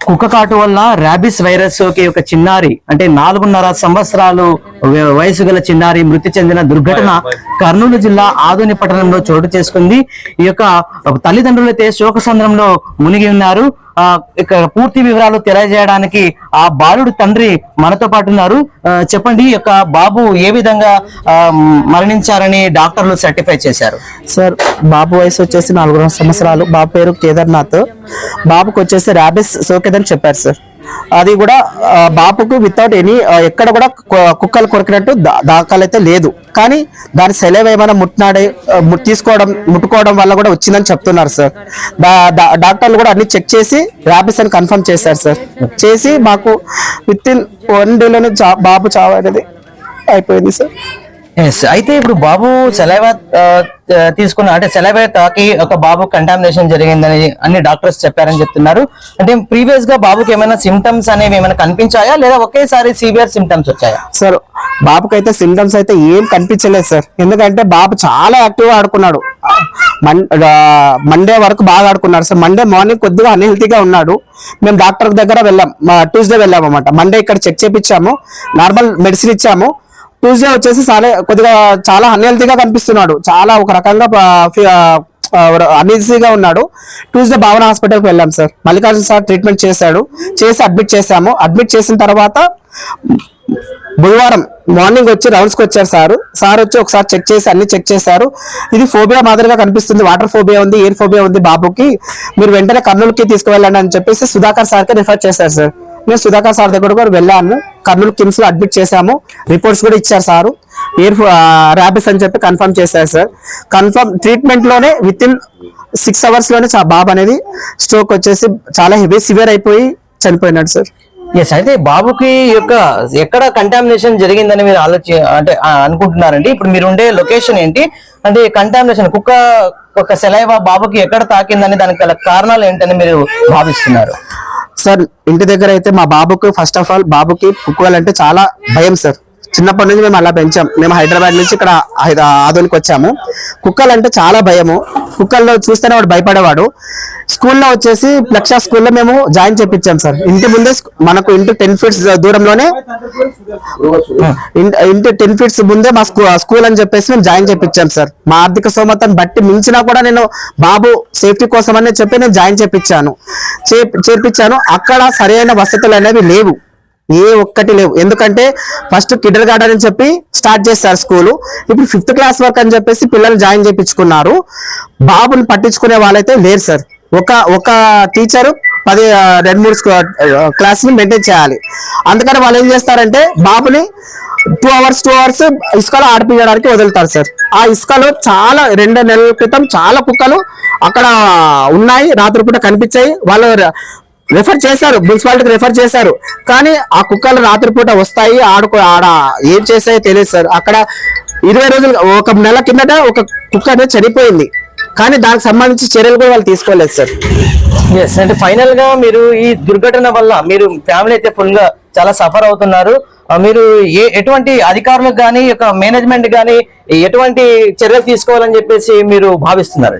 కుక్క కాటు వల్ల ర్యాబిస్ వైరస్ సోకి ఒక చిన్నారి అంటే 4.5 సంవత్సరాలు వయసు గల చిన్నారి మృతి చెందిన దుర్ఘటన కర్నూలు జిల్లా ఆదోని పట్టణంలో చోటు చేసుకుంది. ఈ యొక్క తల్లిదండ్రులైతే శోకసంద్రంలో మునిగి ఉన్నారు. ఇక్కడ పూర్తి వివరాలు తెలియజేయడానికి ఆ బాలుడు తండ్రి మనతో పాటు ఉన్నారు. చెప్పండి, ఈ యొక్క బాబు ఏ విధంగా మరణించారని డాక్టర్లు సర్టిఫై చేశారు? సార్, బాబు వయసు వచ్చేసి 4 సంవత్సరాలు. బాబు పేరు కేదార్నాథ్. బాబుకు వచ్చేసి ర్యాబిస్ సోకేదని చెప్పారు సార్. అది కూడా బాబుకు వితౌట్ ఎనీ ఎక్కడ కూడా కుక్కలు కొరికినట్టు దాఖలైతే లేదు. కానీ దాని సెలవు ఏమైనా ముట్టుకోవడం వల్ల కూడా వచ్చిందని చెప్తున్నారు సార్. డాక్టర్లు కూడా అన్ని చెక్ చేసి ర్యాబిస్ అని కన్ఫర్మ్ చేశారు సార్. చేసి మాకు విత్ ఇన్ 1 డేలోనే బాబు చావు అనేది అయిపోయింది సార్. అయితే ఇప్పుడు బాబు సెలైవా తీసుకున్న అంటే సెలైవా తాకి ఒక బాబు కంటామినేషన్ జరిగిందని అన్ని డాక్టర్స్ చెప్పారని చెప్తున్నారు. అంటే ప్రీవియస్ గా బాబుకి ఏమైనా సిమ్టమ్స్ అనేవి ఏమైనా కనిపించాయా లేదా ఒకేసారి సివియర్ సిమ్టమ్స్ వచ్చాయా? సార్, బాబుకి అయితే సిమ్టమ్స్ అయితే ఏం కనిపించలేదు సార్. ఎందుకంటే బాబు చాలా యాక్టివ్ గా ఆడుకున్నాడు. మండే వరకు బాగా ఆడుకున్నాడు సార్. మండే మార్నింగ్ కొద్దిగా అన్హెల్తీగా ఉన్నాడు. మేము డాక్టర్ దగ్గర వెళ్ళాం, ట్యూస్డే వెళ్ళాము అన్నమాట. మండే ఇక్కడ చెక్ చేపించాము, నార్మల్ మెడిసిన్ ఇచ్చాము. ట్యూస్డే వచ్చేసి కొద్దిగా చాలా అన్హెల్తీగా కనిపిస్తున్నాడు. చాలా ఒక రకంగా అన్ఈజీగా ఉన్నాడు. ట్యూస్డే భావన హాస్పిటల్కి వెళ్ళాం సార్. మల్లికార్జున సార్ ట్రీట్మెంట్ చేసి అడ్మిట్ చేశాము. అడ్మిట్ చేసిన తర్వాత బుధవారం మార్నింగ్ వచ్చి రౌండ్స్కి వచ్చారు సార్ వచ్చి ఒకసారి అన్ని చెక్ చేశారు. ఇది ఫోబియా మాదిరిగా కనిపిస్తుంది, వాటర్ ఫోబియా ఉంది, ఎయిర్ ఫోబియా ఉంది బాబుకి, మీరు వెంటనే కర్నూలుకి తీసుకువెళ్ళండి అని చెప్పేసి సుధాకర్ సార్కి రిఫర్ చేశారు సార్. నేను సుధాకర్ సార్ దగ్గర కూడా వెళ్ళాను. కర్నూలు కిమ్స్ లో అడ్మిట్ చేశాము. రిపోర్ట్స్ కూడా ఇచ్చారు సారు. ర్యాబిస్ అని చెప్పి కన్ఫర్మ్ చేశారు సార్. కన్ఫర్మ్ ట్రీట్మెంట్ లోనే విత్ ఇన్ 6 hours లోనే బాబు అనేది స్ట్రోక్ వచ్చేసి చాలా హెవీ సివియర్ అయిపోయి చనిపోయినాడు సార్. అయితే బాబుకి యొక్క ఎక్కడ కంటామినేషన్ జరిగిందని మీరు అంటే అనుకుంటున్నారండి? ఇప్పుడు మీరు ఉండే లొకేషన్ ఏంటి? అంటే కంటామినేషన్ కుక్క సెలైవా బాబుకి ఎక్కడ తాకిందని దానికి గల కారణాలు ఏంటని మీరు భావిస్తున్నారు? సార్, ఇంటి దగ్గర అయితే మా బాబుకు ఫస్ట్ ఆఫ్ ఆల్ బాబుకి కుక్కలంటే చాలా భయం సార్. చిన్నప్పటి నుంచి మేము అలా పెంచాం. మేము హైదరాబాద్ నుంచి ఇక్కడ ఆదోనికి వచ్చాము. కుక్కలంటే చాలా భయము. కుక్కల్లో చూస్తేనే వాడు భయపడేవాడు. స్కూల్లో వచ్చేసి ప్లక్షా స్కూల్లో మేము జాయిన్ చేపించాం సార్. ఇంటి ముందే మనకు ఇంటి 10 feet దూరంలోనే ఇంటి 10 feet ముందే మా స్కూల్ అని చెప్పేసి మేము జాయిన్ చేపించాం సార్. మా ఆర్థిక స్తోమతను బట్టి మించినా కూడా నేను బాబు సేఫ్టీ కోసం అని చెప్పి నేను జాయిన్ చేపించాను. అక్కడ సరైన వసతులు అనేవి లేవు, ఏ ఒక్కటి లేవు. ఎందుకంటే ఫస్ట్ కిండర్ గార్డెన్ అని చెప్పి స్టార్ట్ చేస్తారు స్కూలు. ఇప్పుడు 5th class వరకు అని చెప్పేసి పిల్లల్ని జాయిన్ చేయించుకున్నారు. బాబుని పట్టించుకునే వాళ్ళైతే లేరు సార్. ఒక టీచరు 2-3 క్లాస్ని మెయింటైన్ చేయాలి. అందుకని వాళ్ళు ఏం చేస్తారంటే బాబుని 2 hours ఇసుకలో ఆడిపించడానికి వదులుతారు సార్. ఆ ఇసుకలో చాలా 2 నెలల క్రితం చాలా కుక్కలు అక్కడ ఉన్నాయి, రాత్రిపూట కనిపించాయి. వాళ్ళు రెఫర్ చేశారు, మున్సిపాలిటీకి రెఫర్ చేశారు. కానీ ఆ కుక్కలు రాత్రిపూట వస్తాయి, ఆడ ఏం చేస్తాయో తెలియదు సార్. అక్కడ 20 రోజులు 1 నెల కిందట ఒక కుక్క అనేది చనిపోయింది. కానీ దానికి సంబంధించి చర్యలు కూడా వాళ్ళు తీసుకోలేదు సార్. అంటే ఫైనల్ గా మీరు ఈ దుర్ఘటన వల్ల మీరు ఫ్యామిలీ అయితే ఫుల్ గా చాలా సఫర్ అవుతున్నారు. మీరు ఎటువంటి అధికారులకు కానీ మేనేజ్మెంట్ కానీ ఎటువంటి చర్యలు తీసుకోవాలని చెప్పేసి మీరు భావిస్తున్నారు?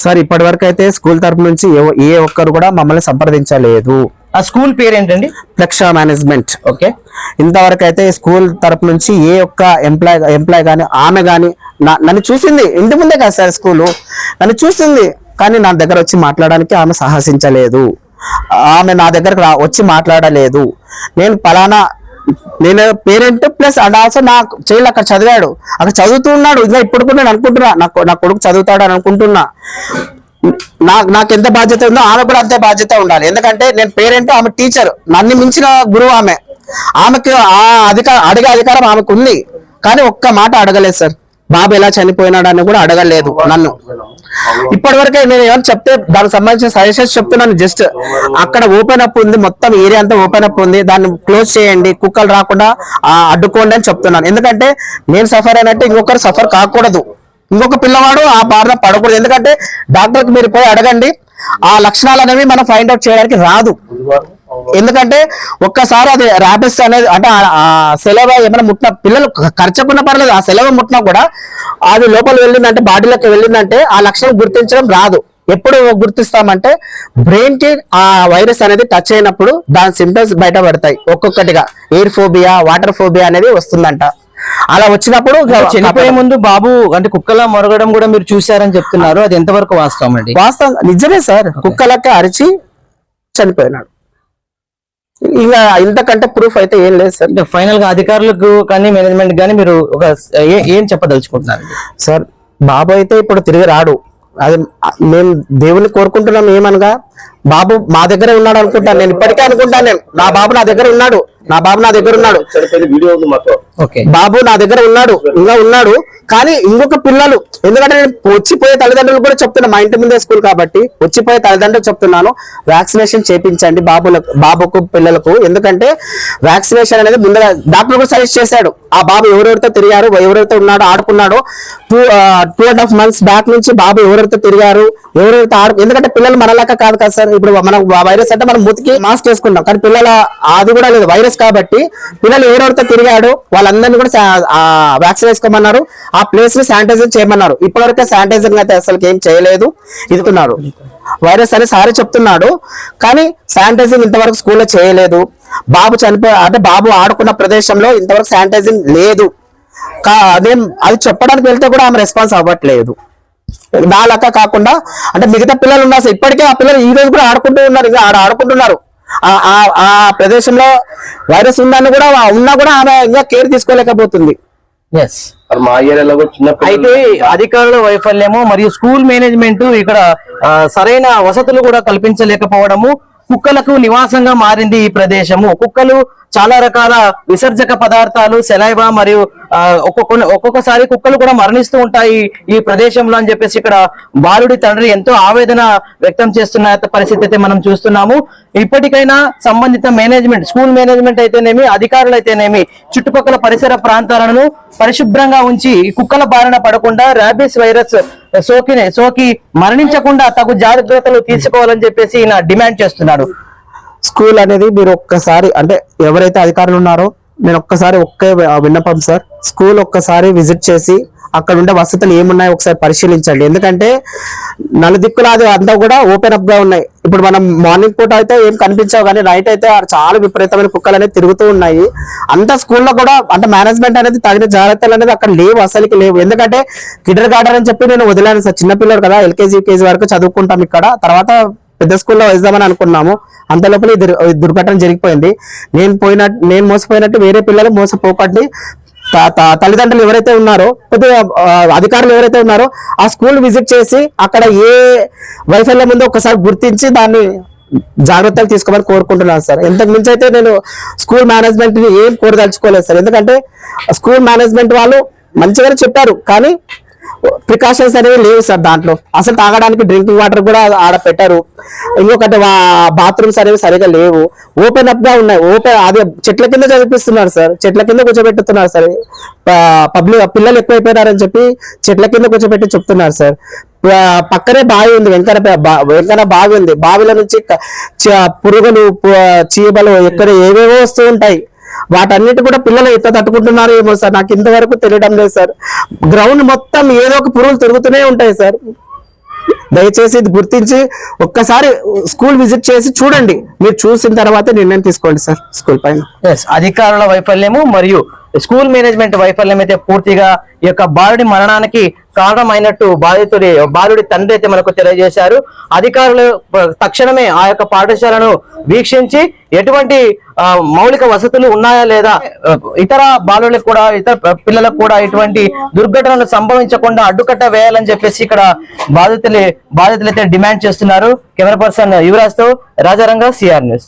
సార్, ఇప్పటి వరకు అయితే స్కూల్ తరపు నుంచి ఏ ఒక్కరు కూడా మమ్మల్ని సంప్రదించలేదు. ఆ స్కూల్ పేరు ఏంటండి? ప్లక్షా మేనేజ్మెంట్. ఓకే. ఇంతవరకు అయితే స్కూల్ తరపు నుంచి ఏ ఒక్క ఎంప్లాయ్ కానీ ఆమె కానీ నన్ను చూసింది, ఇంటి ముందే కదా సార్ స్కూలు, నన్ను చూసింది. కానీ నా దగ్గర వచ్చి మాట్లాడడానికి ఆమె సాహసించలేదు. ఆమె నా దగ్గరకు వచ్చి మాట్లాడలేదు. నేను పేరెంట్ ప్లస్ అండ్ ఆల్సో నా చైల్డ్ అక్కడ చదివాడు, అక్కడ చదువుతున్నాడు. ఇంకా ఇప్పుడు కూడా నేను అనుకుంటున్నా నా కొడుకు చదువుతాడు అని అనుకుంటున్నా. నాకు ఎంత బాధ్యత ఉందో ఆమె కూడా అంతే బాధ్యత ఉండాలి. ఎందుకంటే నేను పేరెంట్, ఆమె టీచర్, నన్ను మించిన గురువు ఆమెకి అడిగే అధికారం ఆమెకు ఉంది. కానీ ఒక్క మాట అడగలేదు సార్. బాబు ఎలా చనిపోయినాడని కూడా అడగలేదు నన్ను. ఇప్పటి వరకే నేను ఏమైనా చెప్తే దానికి సంబంధించిన సజెషన్స్ చెప్తున్నాను. జస్ట్ అక్కడ ఓపెన్ అప్ ఉంది, మొత్తం ఏరియా అంతా ఓపెన్ అప్ ఉంది, దాన్ని క్లోజ్ చేయండి, కుక్కలు రాకుండా అడ్డుకోండి అని చెప్తున్నాను. ఎందుకంటే నేను సఫర్ అయినట్టు ఇంకొకరు సఫర్ కాకూడదు, ఇంకొక పిల్లవాడు ఆ బారిన పడకూడదు. ఎందుకంటే డాక్టర్కి మీరు పోయి అడగండి, ఆ లక్షణాలు అనేవి మనం ఫైండ్ అవుట్ చేయడానికి రాదు. ఎందుకంటే ఒక్కసారి అది ర్యాబిస్ అనేది అంటే ఆ సెలవు ఏమైనా ముట్టిన పిల్లలు ఖర్చుకున్న పర్లేదు, ఆ సెలవు ముట్టినా కూడా అది లోపల వెళ్ళిందంటే బాడీలోకి వెళ్ళిందంటే ఆ లక్షణం గుర్తించడం రాదు. ఎప్పుడు గుర్తిస్తామంటే బ్రెయిన్ కి ఆ వైరస్ అనేది టచ్ అయినప్పుడు దాని సింటమ్స్ బయటపడతాయి ఒక్కొక్కటిగా. ఎయిర్ ఫోబియా, వాటర్ ఫోబియా అనేది వస్తుందంట. అలా వచ్చినప్పుడు చనిపోయే ముందు బాబు అంటే కుక్కలా మొరగడం కూడా మీరు చూశారని చెప్తున్నారు, అది ఎంతవరకు వాస్తవం అండి? వాస్తవం నిజమే సార్, కుక్కలక్క అరిచి చనిపోయినాడు. ఇంకా ఇంతకంటే ప్రూఫ్ అయితే ఏం లేదు సార్. ఫైనల్ గా అధికారులకు కానీ మేనేజ్మెంట్ కానీ మీరు ఒక ఏం చెప్పదలుచుకుంటున్నారు సార్? బాబు అయితే ఇప్పుడు తిరిగి రాడు, అది మేము దేవుని కోరుకుంటున్నాం. ఏమనగా బాబు మా దగ్గరే ఉన్నాడు అనుకుంటాను నేను, ఇప్పటికే అనుకుంటాను నేను. నా బాబు నా దగ్గర ఉన్నాడు, నా బాబు నా దగ్గర ఉన్నాడు, బాబు నా దగ్గర ఉన్నాడు, ఇంకా ఉన్నాడు. కానీ ఇంకొక పిల్లలు, ఎందుకంటే నేను వచ్చిపోయే తల్లిదండ్రులు కూడా చెప్తున్నా, మా ఇంటి ముందే స్కూల్ కాబట్టి వచ్చిపోయే తల్లిదండ్రులు చెప్తున్నాను, వ్యాక్సినేషన్ చేయించండి బాబుకు పిల్లలకు. ఎందుకంటే వ్యాక్సినేషన్ అనేది ముందుగా డాక్టర్ కూడా సజెస్ట్ చేశాడు. ఆ బాబు ఎవరెవరితో తిరిగారు, ఎవరెవరితో ఉన్నాడో ఆడుకున్నాడో 2.5 months బ్యాక్ నుంచి బాబు ఎవరెవరితో తిరిగారు, ఎవరెవరితో ఎందుకంటే పిల్లలు మనలాగా కాదు కదా సార్. ఇప్పుడు మనం వైరస్ అంటే మనం మూతికి మాస్క్ వేసుకుంటాం, కానీ పిల్లల అది కూడా లేదు, వైరస్ కాబట్టి పిల్లలు ఎవరెవరితో తిరిగాడు వాళ్ళందరినీ కూడా వ్యాక్సిన్ వేసుకోమన్నారు. ఆ ప్లేస్ ని శానిటైజర్ చేయమన్నారు. ఇప్పటివరకు శానిటైజర్ అయితే అసలు ఏం చేయలేదు, ఇస్తున్నాడు వైరస్ అని సారీ చెప్తున్నాడు. కానీ శానిటైజింగ్ ఇంతవరకు స్కూల్లో చేయలేదు. బాబు అంటే బాబు ఆడుకున్న ప్రదేశంలో ఇంతవరకు శానిటైజింగ్ లేదు. అది చెప్పడానికి వెళ్తే కూడా ఆమె రెస్పాన్స్ అవ్వట్లేదు. నా లెక్క కాకుండా అంటే మిగతా పిల్లలు ఉన్నారు సార్, ఇప్పటికే ఆ పిల్లలు ఈ రోజు కూడా ఆడుకుంటూ ఉన్నారు, ఇంకా ఆడుకుంటున్నారు. ఆ ప్రదేశంలో వైరస్ ఉందని కూడా ఉన్నా కూడా ఆమె ఇంకా కేర్ తీసుకోలేకపోతుంది. అయితే అధికారుల వైఫల్యము మరియు స్కూల్ మేనేజ్మెంట్ ఇక్కడ సరైన వసతులు కూడా కల్పించలేకపోవడము, కుక్కలకు నివాసంగా మారింది ఈ ప్రదేశము. కుక్కలు చాలా రకాల విసర్జక పదార్థాలు, సెలైవా మరియు ఒక్కొక్కసారి కుక్కలు కూడా మరణిస్తూ ఉంటాయి ఈ ప్రదేశంలో అని చెప్పేసి ఇక్కడ బాలుడి తండ్రి ఎంతో ఆవేదన వ్యక్తం చేస్తున్న పరిస్థితి అయితే మనం చూస్తున్నాము. ఇప్పటికైనా సంబంధిత మేనేజ్మెంట్, స్కూల్ మేనేజ్మెంట్ అయితేనేమి, అధికారులు అయితేనేమి చుట్టుపక్కల పరిసర ప్రాంతాలను పరిశుభ్రంగా ఉంచి కుక్కల బారిన పడకుండా ర్యాబిస్ వైరస్ సోకి మరణించకుండా తగు జాగ్రత్తలు తీసుకోవాలని చెప్పేసి ఈయన డిమాండ్ చేస్తున్నాడు. స్కూల్ అనేది మీరు ఒక్కసారి అంటే ఎవరైతే అధికారులు ఉన్నారో నేను ఒక్కసారి విన్నపం సార్, స్కూల్ ఒక్కసారి విజిట్ చేసి అక్కడ ఉండే వసతులు ఏమున్నాయో ఒకసారి పరిశీలించండి. ఎందుకంటే నలుదిక్కులాది అంతా కూడా ఓపెన్ అప్ గా ఉన్నాయి. ఇప్పుడు మనం మార్నింగ్ పూట అయితే ఏం కనిపించావు, కానీ నైట్ అయితే చాలా విపరీతమైన కుక్కలు అనేది తిరుగుతూ ఉన్నాయి. అంత స్కూల్లో కూడా అంటే మేనేజ్మెంట్ అనేది తగిన జాగ్రత్తలు అనేది అక్కడ లేవు, అసలుకి లేవు. ఎందుకంటే కిండర్ గార్డెన్ అని చెప్పి నేను వదిలాను సార్, చిన్నపిల్లలు కదా, LKG UKG వరకు చదువుకుంటాం ఇక్కడ, తర్వాత పెద్ద స్కూల్లో వేద్దామని అనుకున్నాము. అంత లోపల ఈ దుర్ఘటన జరిగిపోయింది. నేను మోసపోయినట్టు వేరే పిల్లలు మోసపోకండి. తల్లిదండ్రులు ఎవరైతే ఉన్నారో, కొద్దిగా అధికారులు ఎవరైతే ఉన్నారో ఆ స్కూల్ విజిట్ చేసి అక్కడ ఏ వైఫల్యం ఉందో ఒకసారి గుర్తించి దాన్ని జాగ్రత్తలు తీసుకోమని కోరుకుంటున్నాను సార్. ఇంతకు మించి అయితే నేను స్కూల్ మేనేజ్మెంట్ ఏం కోరదలుచుకోలేదు సార్. ఎందుకంటే స్కూల్ మేనేజ్మెంట్ వాళ్ళు మంచిగానే చెప్పారు, కానీ ప్రికాషన్స్ అనేవి లేవు సార్. దాంట్లో అసలు తాగడానికి డ్రింకింగ్ వాటర్ కూడా ఆడ పెట్టారు. ఇంకొకటి బాత్రూమ్స్ అనేవి సరిగా లేవు, ఓపెన్ అప్ గా ఉన్నాయి. అదే చెట్ల కింద చదివిస్తున్నారు సార్, చెట్ల కింద కూర్చోబెట్టుతున్నారు సార్. పిల్లలు ఎక్కువైపోయినారని చెప్పి చెట్ల కింద కూర్చోబెట్టి చెప్తున్నారు సార్. పక్కనే బావి ఉంది, వెంకన బావి ఉంది. బావిల నుంచి పురుగులు, చీమలు ఎక్కడ ఏవేవో వస్తూ ఉంటాయి. వాటన్నిటి కూడా పిల్లలు ఎంత తట్టుకుంటున్నారు ఏమో సార్, నాకు ఇంతవరకు తెలియడం లేదు సార్. గ్రౌండ్ మొత్తం ఏదో ఒక పురుగులు తిరుగుతూనే ఉంటాయి సార్. దయచేసి ఇది గుర్తించి ఒక్కసారి స్కూల్ విజిట్ చేసి చూడండి. మీరు చూసిన తర్వాత నిర్ణయం తీసుకోండి సార్ స్కూల్ పైన. అధికారుల వైఫల్యము మరియు స్కూల్ మేనేజ్మెంట్ వైఫల్యం అయితే పూర్తిగా ఈ యొక్క బాలుడి మరణానికి కారణమైనట్టు బాలుడి తండ్రి అయితే మనకు తెలియజేశారు. అధికారులు తక్షణమే ఆ యొక్క పాఠశాలను వీక్షించి ఎటువంటి మౌలిక వసతులు ఉన్నాయా లేదా, ఇతర బాలులకు కూడా ఇతర పిల్లలకు కూడా ఇటువంటి దుర్ఘటనలు సంభవించకుండా అడ్డుకట్ట వేయాలని చెప్పేసి ఇక్కడ బాధితులైతే డిమాండ్ చేస్తున్నారు. కెమెరా పర్సన్ యువరాజ్ తో రాజారంగ, CR న్యూస్.